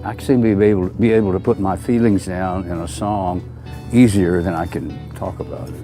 I seem to be able to put my feelings down in a song easier than I can talk about it.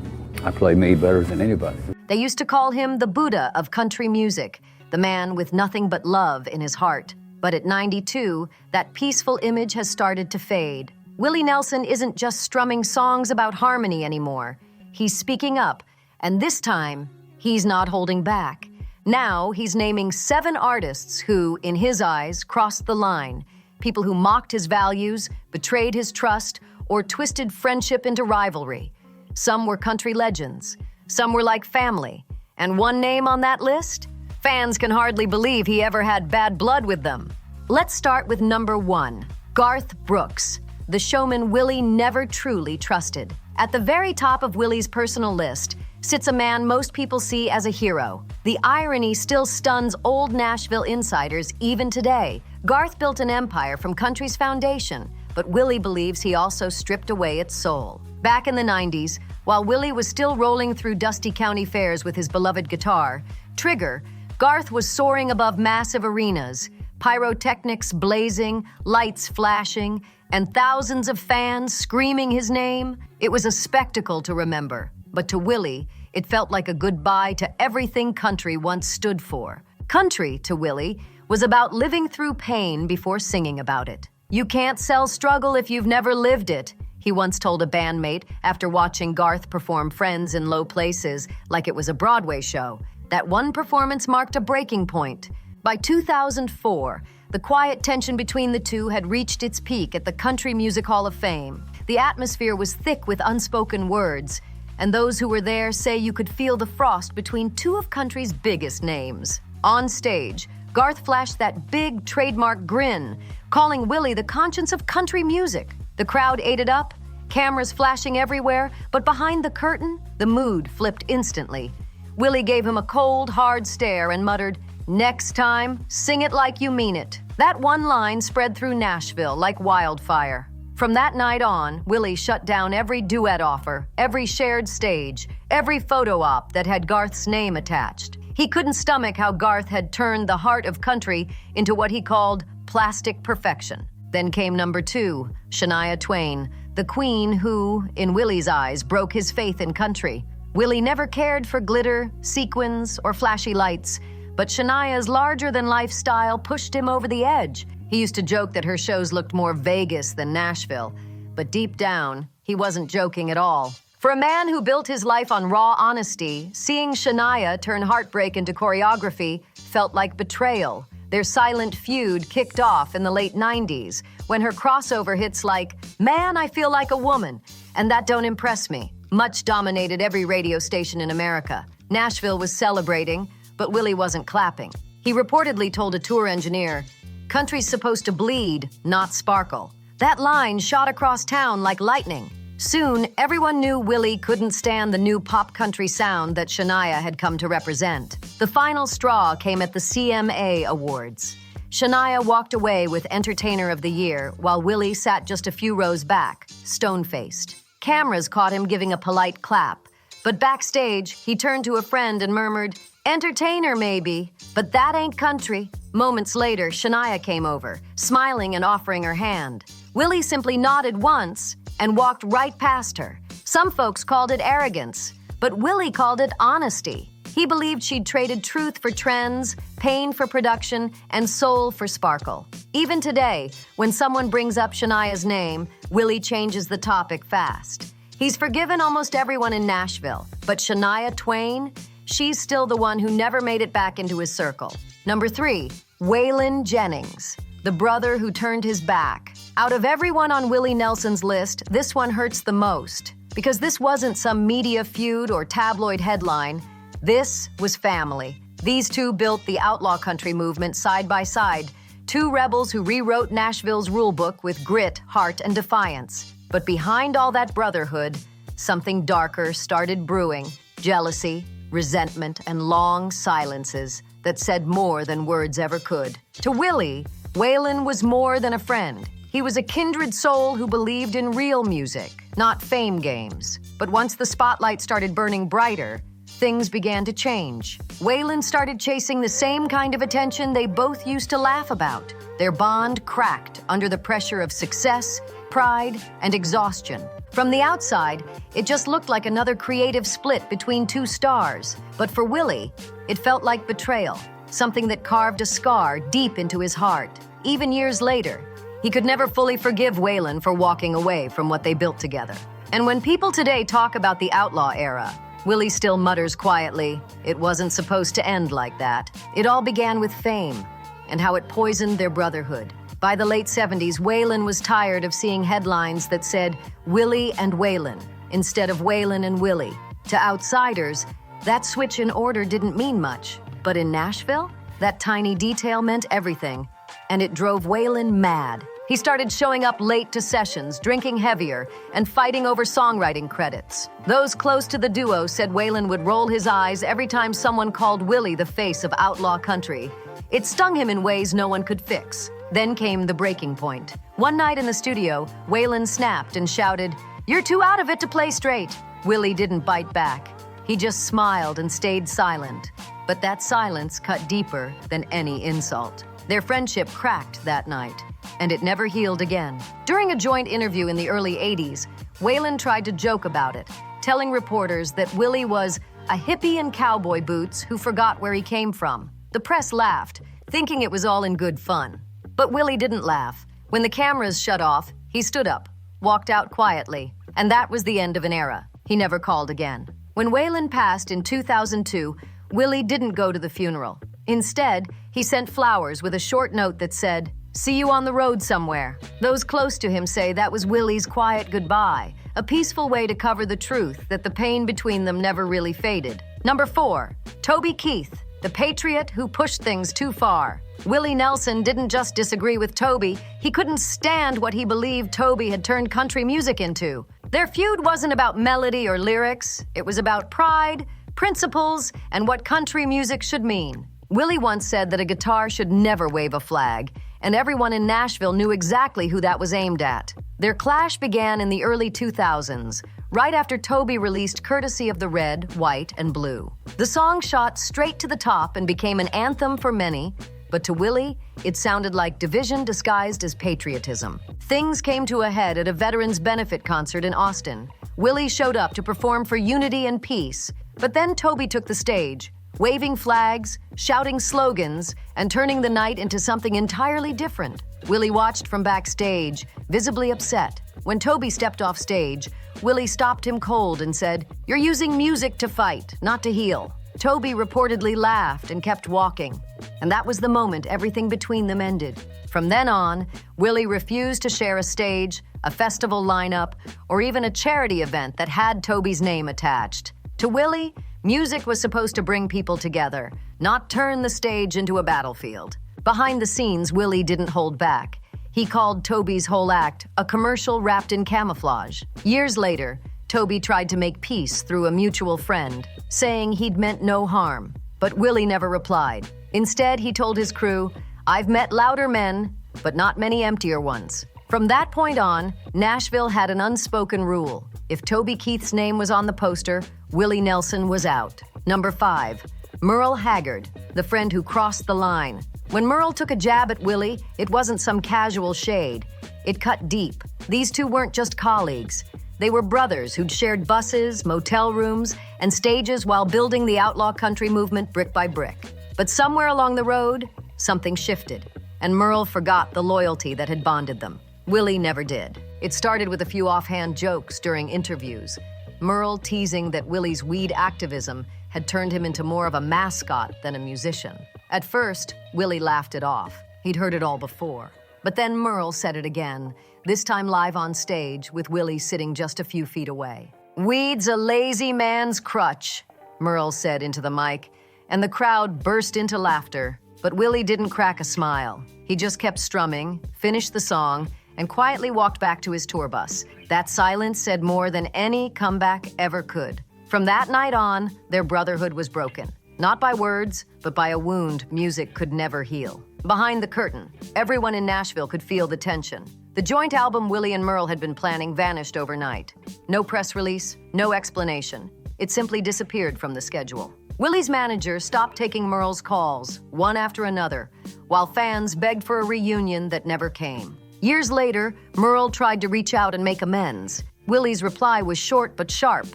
I play me better than anybody. They used to call him the Buddha of country music, the man with nothing but love in his heart. But at 92, that peaceful image has started to fade. Willie Nelson isn't just strumming songs about harmony anymore. He's speaking up, and this time, he's not holding back. Now, he's naming 7 artists who, in his eyes, crossed the line. People who mocked his values, betrayed his trust, or twisted friendship into rivalry. Some were country legends. Some were like family. And one name on that list? Fans can hardly believe he ever had bad blood with them. Let's start with number 1, Garth Brooks, the showman Willie never truly trusted. At the very top of Willie's personal list sits a man most people see as a hero. The irony still stuns old Nashville insiders even today. Garth built an empire from country's foundation, but Willie believes he also stripped away its soul. Back in the 90s, while Willie was still rolling through dusty county fairs with his beloved guitar, Trigger, Garth was soaring above massive arenas, pyrotechnics blazing, lights flashing, and thousands of fans screaming his name. It was a spectacle to remember, but to Willie, it felt like a goodbye to everything country once stood for. Country, to Willie, was about living through pain before singing about it. "You can't sell struggle if you've never lived it," he once told a bandmate after watching Garth perform Friends in Low Places like it was a Broadway show. That one performance marked a breaking point. By 2004, the quiet tension between the two had reached its peak at the Country Music Hall of Fame. The atmosphere was thick with unspoken words, and those who were there say you could feel the frost between two of country's biggest names. On stage, Garth flashed that big trademark grin, calling Willie the conscience of country music. The crowd ate it up, cameras flashing everywhere, but behind the curtain, the mood flipped instantly. Willie gave him a cold, hard stare and muttered, "Next time, sing it like you mean it." That one line spread through Nashville like wildfire. From that night on, Willie shut down every duet offer, every shared stage, every photo op that had Garth's name attached. He couldn't stomach how Garth had turned the heart of country into what he called plastic perfection. Then came number 2, Shania Twain, the queen who, in Willie's eyes, broke his faith in country. Willie never cared for glitter, sequins, or flashy lights, but Shania's larger-than-life style pushed him over the edge. He used to joke that her shows looked more Vegas than Nashville, but deep down, he wasn't joking at all. For a man who built his life on raw honesty, seeing Shania turn heartbreak into choreography felt like betrayal. Their silent feud kicked off in the late 90s, when her crossover hits like, "Man, I Feel Like a Woman," and "That Don't Impress Me," much dominated every radio station in America. Nashville was celebrating, but Willie wasn't clapping. He reportedly told a tour engineer, "Country's supposed to bleed, not sparkle." That line shot across town like lightning. Soon, everyone knew Willie couldn't stand the new pop country sound that Shania had come to represent. The final straw came at the CMA Awards. Shania walked away with Entertainer of the Year, while Willie sat just a few rows back, stone-faced. Cameras caught him giving a polite clap, but backstage, he turned to a friend and murmured, "Entertainer, maybe, but that ain't country." Moments later, Shania came over, smiling and offering her hand. Willie simply nodded once and walked right past her. Some folks called it arrogance, but Willie called it honesty. He believed she'd traded truth for trends, pain for production, and soul for sparkle. Even today, when someone brings up Shania's name, Willie changes the topic fast. He's forgiven almost everyone in Nashville, but Shania Twain, she's still the one who never made it back into his circle. Number 3, Waylon Jennings, the brother who turned his back. Out of everyone on Willie Nelson's list, this one hurts the most, because this wasn't some media feud or tabloid headline. This was family. These two built the outlaw country movement side by side, two rebels who rewrote Nashville's rulebook with grit, heart, and defiance. But behind all that brotherhood, something darker started brewing: jealousy, resentment, and long silences that said more than words ever could. To Willie, Waylon was more than a friend. He was a kindred soul who believed in real music, not fame games. But once the spotlight started burning brighter, things began to change. Waylon started chasing the same kind of attention they both used to laugh about. Their bond cracked under the pressure of success, pride, and exhaustion. From the outside, it just looked like another creative split between two stars. But for Willie, it felt like betrayal, something that carved a scar deep into his heart. Even years later, he could never fully forgive Waylon for walking away from what they built together. And when people today talk about the outlaw era, Willie still mutters quietly, it wasn't supposed to end like that. It all began with fame and how it poisoned their brotherhood. By the late 70s, Waylon was tired of seeing headlines that said Willie and Waylon instead of Waylon and Willie. To outsiders, that switch in order didn't mean much. But in Nashville, that tiny detail meant everything, and it drove Waylon mad. He started showing up late to sessions, drinking heavier, and fighting over songwriting credits. Those close to the duo said Waylon would roll his eyes every time someone called Willie the face of outlaw country. It stung him in ways no one could fix. Then came the breaking point. One night in the studio, Waylon snapped and shouted, "You're too out of it to play straight." Willie didn't bite back. He just smiled and stayed silent. But that silence cut deeper than any insult. Their friendship cracked that night, and it never healed again. During a joint interview in the early 80s, Waylon tried to joke about it, telling reporters that Willie was a hippie in cowboy boots who forgot where he came from. The press laughed, thinking it was all in good fun. But Willie didn't laugh. When the cameras shut off, he stood up, walked out quietly, and that was the end of an era. He never called again. When Waylon passed in 2002, Willie didn't go to the funeral. Instead, he sent flowers with a short note that said, "See you on the road somewhere." Those close to him say that was Willie's quiet goodbye, a peaceful way to cover the truth that the pain between them never really faded. Number 4, Toby Keith, the patriot who pushed things too far. Willie Nelson didn't just disagree with Toby, he couldn't stand what he believed Toby had turned country music into. Their feud wasn't about melody or lyrics, it was about pride, principles, and what country music should mean. Willie once said that a guitar should never wave a flag, and everyone in Nashville knew exactly who that was aimed at. Their clash began in the early 2000s, right after Toby released Courtesy of the Red, White, and Blue. The song shot straight to the top and became an anthem for many, but to Willie, it sounded like division disguised as patriotism. Things came to a head at a veterans benefit concert in Austin. Willie showed up to perform for unity and peace, but then Toby took the stage, waving flags, shouting slogans, and turning the night into something entirely different. Willie watched from backstage, visibly upset. When Toby stepped off stage, Willie stopped him cold and said, "You're using music to fight, not to heal." Toby reportedly laughed and kept walking. And that was the moment everything between them ended. From then on, Willie refused to share a stage, a festival lineup, or even a charity event that had Toby's name attached. To Willie, music was supposed to bring people together, not turn the stage into a battlefield. Behind the scenes, Willie didn't hold back. He called Toby's whole act a commercial wrapped in camouflage. Years later, Toby tried to make peace through a mutual friend, saying he'd meant no harm. But Willie never replied. Instead, he told his crew, "I've met louder men, but not many emptier ones." From that point on, Nashville had an unspoken rule. If Toby Keith's name was on the poster, Willie Nelson was out. Number 5, Merle Haggard, the friend who crossed the line. When Merle took a jab at Willie, it wasn't some casual shade. It cut deep. These two weren't just colleagues. They were brothers who'd shared buses, motel rooms, and stages while building the outlaw country movement brick by brick. But somewhere along the road, something shifted, and Merle forgot the loyalty that had bonded them. Willie never did. It started with a few offhand jokes during interviews, Merle teasing that Willie's weed activism had turned him into more of a mascot than a musician. At first, Willie laughed it off. He'd heard it all before. But then Merle said it again, this time live on stage with Willie sitting just a few feet away. "Weed's a lazy man's crutch," Merle said into the mic, and the crowd burst into laughter. But Willie didn't crack a smile. He just kept strumming, finished the song, and quietly walked back to his tour bus. That silence said more than any comeback ever could. From that night on, their brotherhood was broken. Not by words, but by a wound music could never heal. Behind the curtain, everyone in Nashville could feel the tension. The joint album Willie and Merle had been planning vanished overnight. No press release, no explanation. It simply disappeared from the schedule. Willie's manager stopped taking Merle's calls, one after another, while fans begged for a reunion that never came. Years later, Merle tried to reach out and make amends. Willie's reply was short but sharp.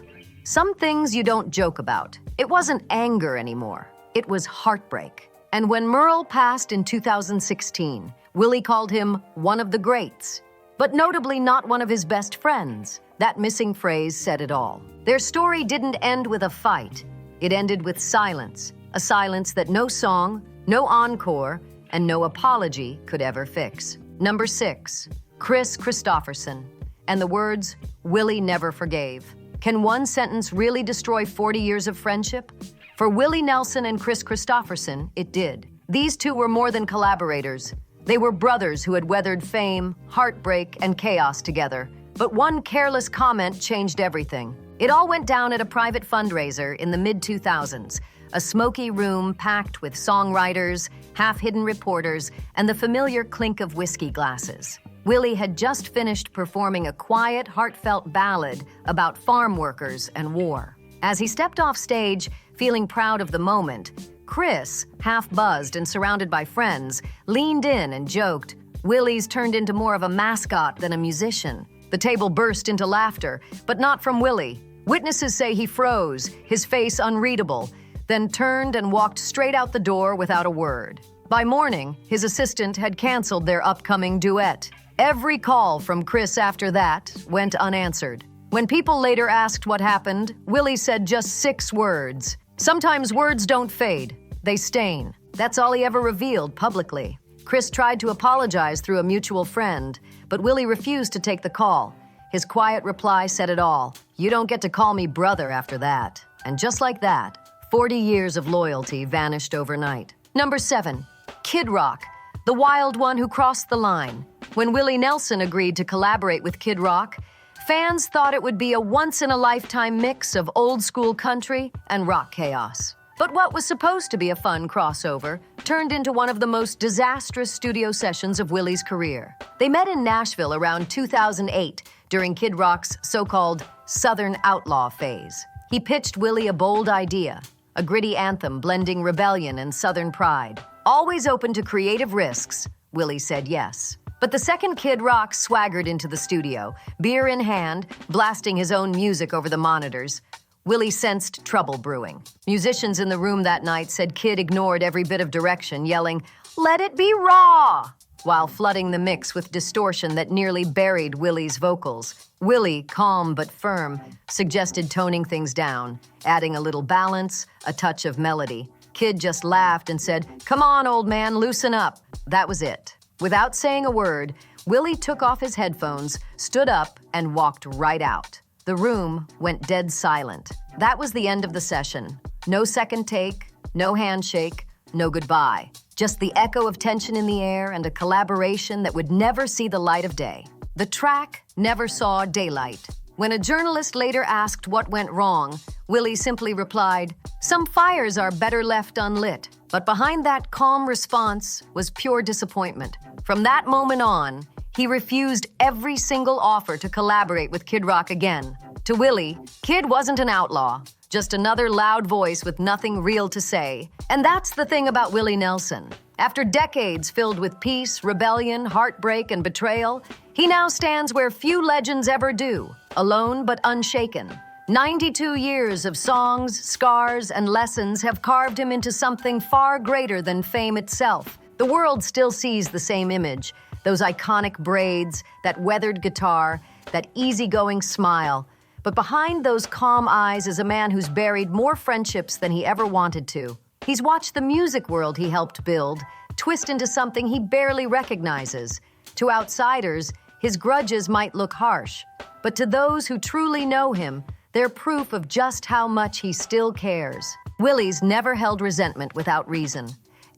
Some things you don't joke about. It wasn't anger anymore. It was heartbreak. And when Merle passed in 2016, Willie called him one of the greats, but notably not one of his best friends. That missing phrase said it all. Their story didn't end with a fight. It ended with silence, a silence that no song, no encore, and no apology could ever fix. Number 6, Kris Kristofferson, and the words, "Willie never forgave." Can one sentence really destroy 40 years of friendship? For Willie Nelson and Kris Kristofferson, it did. These two were more than collaborators. They were brothers who had weathered fame, heartbreak, and chaos together. But one careless comment changed everything. It all went down at a private fundraiser in the mid-2000s, a smoky room packed with songwriters, half-hidden reporters, and the familiar clink of whiskey glasses. Willie had just finished performing a quiet, heartfelt ballad about farm workers and war. As he stepped off stage, feeling proud of the moment, Kris, half buzzed and surrounded by friends, leaned in and joked. Willie's turned into more of a mascot than a musician. The table burst into laughter, but not from Willie. Witnesses say he froze, his face unreadable, then turned and walked straight out the door without a word. By morning, his assistant had canceled their upcoming duet. Every call from Kris after that went unanswered. When people later asked what happened, Willie said just 6 words. Sometimes words don't fade, they stain. That's all he ever revealed publicly. Kris tried to apologize through a mutual friend, but Willie refused to take the call. His quiet reply said it all. "You don't get to call me brother after that." And just like that, 40 years of loyalty vanished overnight. Number 7, Kid Rock, the wild one who crossed the line. When Willie Nelson agreed to collaborate with Kid Rock, fans thought it would be a once-in-a-lifetime mix of old-school country and rock chaos. But what was supposed to be a fun crossover turned into one of the most disastrous studio sessions of Willie's career. They met in Nashville around 2008 during Kid Rock's so-called Southern Outlaw phase. He pitched Willie a bold idea, a gritty anthem blending rebellion and Southern pride. Always open to creative risks, Willie said yes. But the second Kid Rock swaggered into the studio, beer in hand, blasting his own music over the monitors. Willie sensed trouble brewing. Musicians in the room that night said Kid ignored every bit of direction, yelling, "Let it be raw!" while flooding the mix with distortion that nearly buried Willie's vocals. Willie, calm but firm, suggested toning things down, adding a little balance, a touch of melody. Kid just laughed and said, "Come on, old man, loosen up." That was it. Without saying a word, Willie took off his headphones, stood up, and walked right out. The room went dead silent. That was the end of the session. No second take, no handshake, no goodbye. Just the echo of tension in the air and a collaboration that would never see the light of day. The track never saw daylight. When a journalist later asked what went wrong, Willie simply replied, "Some fires are better left unlit." But behind that calm response was pure disappointment. From that moment on, he refused every single offer to collaborate with Kid Rock again. To Willie, Kid wasn't an outlaw, just another loud voice with nothing real to say. And that's the thing about Willie Nelson. After decades filled with peace, rebellion, heartbreak, and betrayal, he now stands where few legends ever do, alone but unshaken. 92 years of songs, scars, and lessons have carved him into something far greater than fame itself. The world still sees the same image, those iconic braids, that weathered guitar, that easygoing smile. But behind those calm eyes is a man who's buried more friendships than he ever wanted to. He's watched the music world he helped build twist into something he barely recognizes. To outsiders, his grudges might look harsh, but to those who truly know him, they're proof of just how much he still cares. Willie's never held resentment without reason.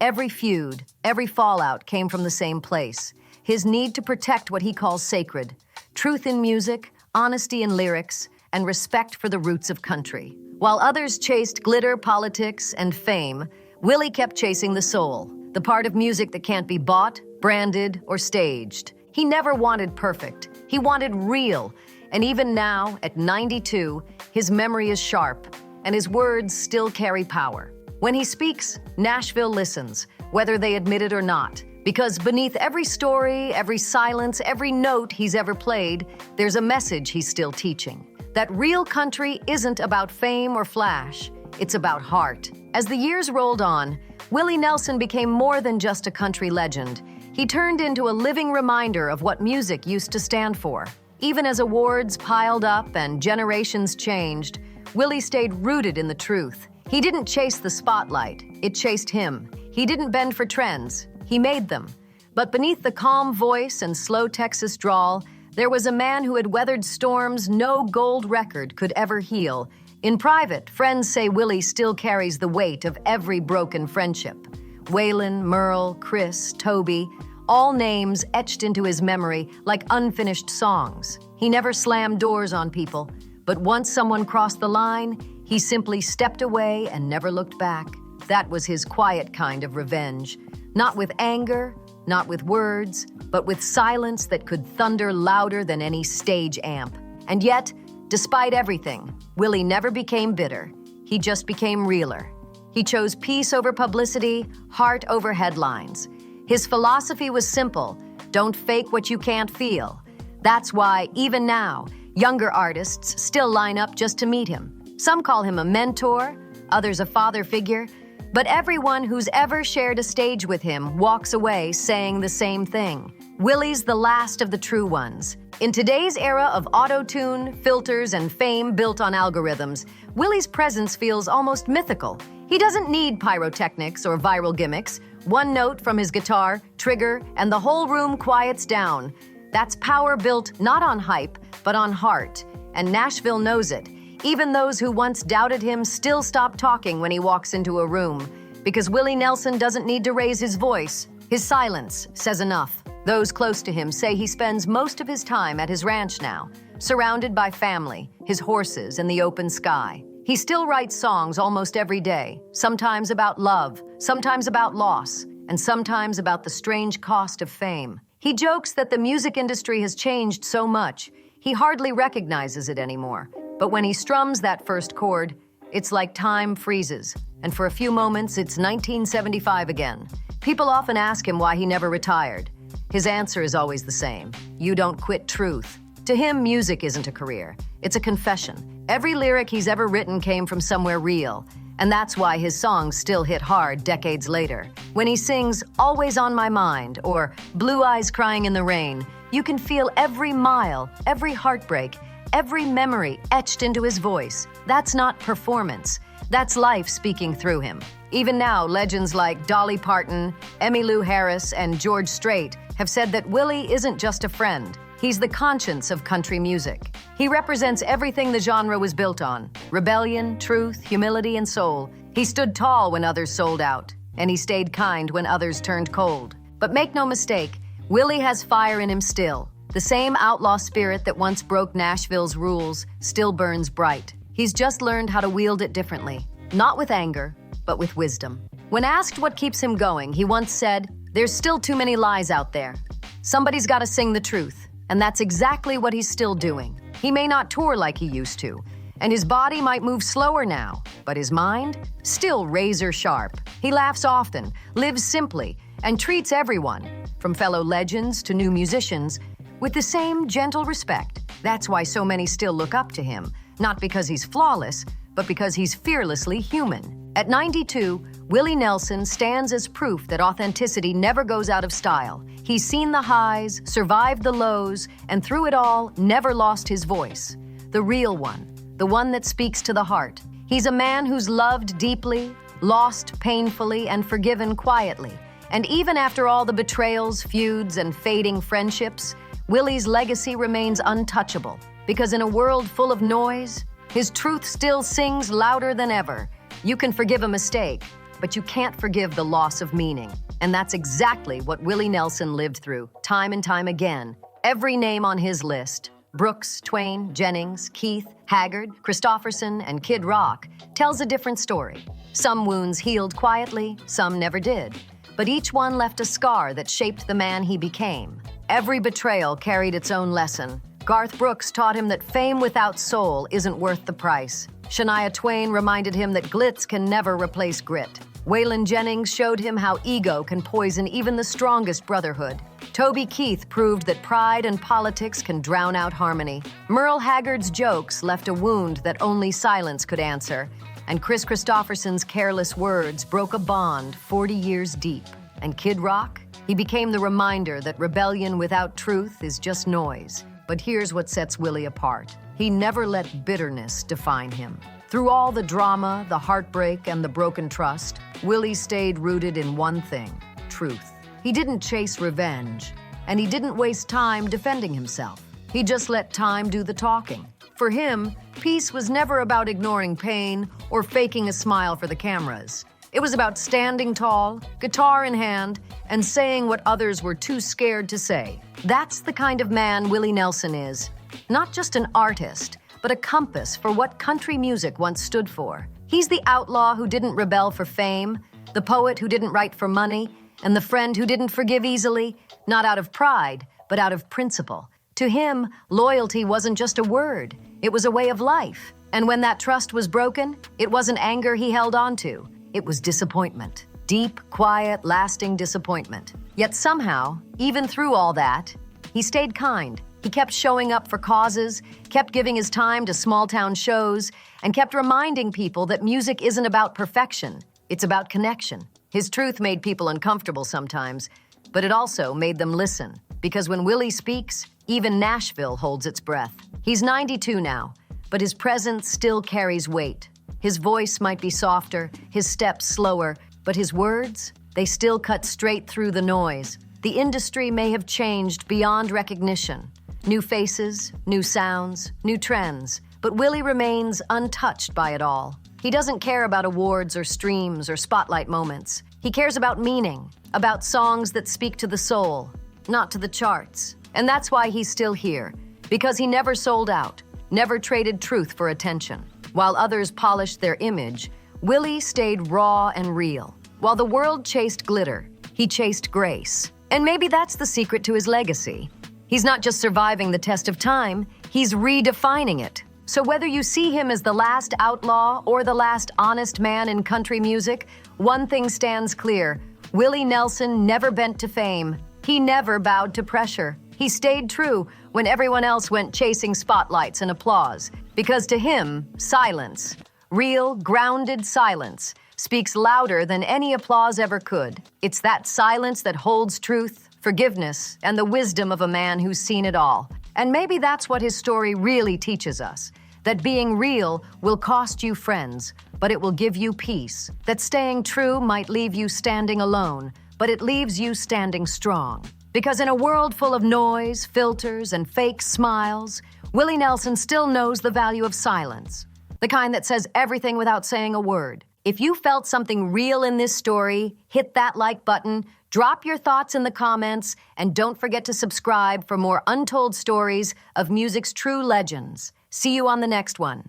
Every feud, every fallout came from the same place. His need to protect what he calls sacred. Truth in music, honesty in lyrics, and respect for the roots of country. While others chased glitter, politics, and fame, Willie kept chasing the soul, the part of music that can't be bought, branded, or staged. He never wanted perfect. He wanted real. And even now, at 92, his memory is sharp. and his words still carry power. When he speaks, Nashville listens, whether they admit it or not, because beneath every story, every silence, every note he's ever played, there's a message he's still teaching. That real country isn't about fame or flash, it's about heart. As the years rolled on, Willie Nelson became more than just a country legend. He turned into a living reminder of what music used to stand for. Even as awards piled up and generations changed, Willie stayed rooted in the truth. He didn't chase the spotlight, it chased him. He didn't bend for trends, he made them. But beneath the calm voice and slow Texas drawl, there was a man who had weathered storms no gold record could ever heal. In private, friends say Willie still carries the weight of every broken friendship. Waylon, Merle, Chris, Toby, all names etched into his memory like unfinished songs. He never slammed doors on people, but once someone crossed the line, he simply stepped away and never looked back. That was his quiet kind of revenge. Not with anger, not with words, but with silence that could thunder louder than any stage amp. And yet, despite everything, Willie never became bitter. He just became realer. He chose peace over publicity, heart over headlines. His philosophy was simple: don't fake what you can't feel. That's why, even now, younger artists still line up just to meet him. Some call him a mentor, others a father figure, but everyone who's ever shared a stage with him walks away saying the same thing. Willie's the last of the true ones. In today's era of auto-tune, filters, and fame built on algorithms, Willie's presence feels almost mythical. He doesn't need pyrotechnics or viral gimmicks. One note from his guitar, trigger, and the whole room quiets down. That's power built not on hype, but on heart. And Nashville knows it. Even those who once doubted him still stop talking when he walks into a room. Because Willie Nelson doesn't need to raise his voice. His silence says enough. Those close to him say he spends most of his time at his ranch now, surrounded by family, his horses, and the open sky. He still writes songs almost every day, sometimes about love, sometimes about loss, and sometimes about the strange cost of fame. He jokes that the music industry has changed so much, he hardly recognizes it anymore. But when he strums that first chord, it's like time freezes, and for a few moments, it's 1975 again. People often ask him why he never retired. His answer is always the same: you don't quit truth. To him, music isn't a career, it's a confession. Every lyric he's ever written came from somewhere real, and that's why his songs still hit hard decades later. When he sings "Always on My Mind" or "Blue Eyes Crying in the Rain," you can feel every mile, every heartbreak, every memory etched into his voice. That's not performance, that's life speaking through him. Even now, legends like Dolly Parton, Emmylou Harris, and George Strait have said that Willie isn't just a friend. He's the conscience of country music. He represents everything the genre was built on: rebellion, truth, humility, and soul. He stood tall when others sold out, and he stayed kind when others turned cold. But make no mistake, Willie has fire in him still. The same outlaw spirit that once broke Nashville's rules still burns bright. He's just learned how to wield it differently, not with anger, but with wisdom. When asked what keeps him going, he once said, "There's still too many lies out there. Somebody's got to sing the truth." And that's exactly what he's still doing. He may not tour like he used to, and his body might move slower now, but his mind, still razor sharp. He laughs often, lives simply, and treats everyone, from fellow legends to new musicians, with the same gentle respect. That's why so many still look up to him, not because he's flawless, but because he's fearlessly human. At 92, Willie Nelson stands as proof that authenticity never goes out of style. He's seen the highs, survived the lows, and through it all, never lost his voice. The real one, the one that speaks to the heart. He's a man who's loved deeply, lost painfully, and forgiven quietly. And even after all the betrayals, feuds, and fading friendships, Willie's legacy remains untouchable. Because in a world full of noise, his truth still sings louder than ever. You can forgive a mistake, but you can't forgive the loss of meaning. And that's exactly what Willie Nelson lived through, time and time again. Every name on his list, Brooks, Twain, Jennings, Keith, Haggard, Christofferson, and Kid Rock, tells a different story. Some wounds healed quietly, some never did. But each one left a scar that shaped the man he became. Every betrayal carried its own lesson. Garth Brooks taught him that fame without soul isn't worth the price. Shania Twain reminded him that glitz can never replace grit. Waylon Jennings showed him how ego can poison even the strongest brotherhood. Toby Keith proved that pride and politics can drown out harmony. Merle Haggard's jokes left a wound that only silence could answer. And Chris Christopherson's careless words broke a bond 40 years deep. And Kid Rock? He became the reminder that rebellion without truth is just noise. But here's what sets Willie apart. He never let bitterness define him. Through all the drama, the heartbreak, and the broken trust, Willie stayed rooted in one thing: truth. He didn't chase revenge, and he didn't waste time defending himself. He just let time do the talking. For him, peace was never about ignoring pain or faking a smile for the cameras. It was about standing tall, guitar in hand, and saying what others were too scared to say. That's the kind of man Willie Nelson is. Not just an artist, but a compass for what country music once stood for. He's the outlaw who didn't rebel for fame, the poet who didn't write for money, and the friend who didn't forgive easily, not out of pride, but out of principle. To him, loyalty wasn't just a word, it was a way of life. And when that trust was broken, it wasn't anger he held on to, it was disappointment. Deep, quiet, lasting disappointment. Yet somehow, even through all that, he stayed kind. He kept showing up for causes, kept giving his time to small-town shows, and kept reminding people that music isn't about perfection, it's about connection. His truth made people uncomfortable sometimes, but it also made them listen. Because when Willie speaks, even Nashville holds its breath. He's 92 now, but his presence still carries weight. His voice might be softer, his steps slower, but his words, they still cut straight through the noise. The industry may have changed beyond recognition. New faces, new sounds, new trends, but Willie remains untouched by it all. He doesn't care about awards or streams or spotlight moments. He cares about meaning, about songs that speak to the soul, not to the charts. And that's why he's still here, because he never sold out, never traded truth for attention. While others polished their image, Willie stayed raw and real. While the world chased glitter, he chased grace. And maybe that's the secret to his legacy. He's not just surviving the test of time, he's redefining it. So whether you see him as the last outlaw or the last honest man in country music, one thing stands clear: Willie Nelson never bent to fame. He never bowed to pressure. He stayed true when everyone else went chasing spotlights and applause. Because to him, silence, real, grounded silence, speaks louder than any applause ever could. It's that silence that holds truth, forgiveness, and the wisdom of a man who's seen it all. And maybe that's what his story really teaches us, that being real will cost you friends, but it will give you peace. That staying true might leave you standing alone, but it leaves you standing strong. Because in a world full of noise, filters, and fake smiles, Willie Nelson still knows the value of silence, the kind that says everything without saying a word. If you felt something real in this story, hit that like button, drop your thoughts in the comments, and don't forget to subscribe for more untold stories of music's true legends. See you on the next one.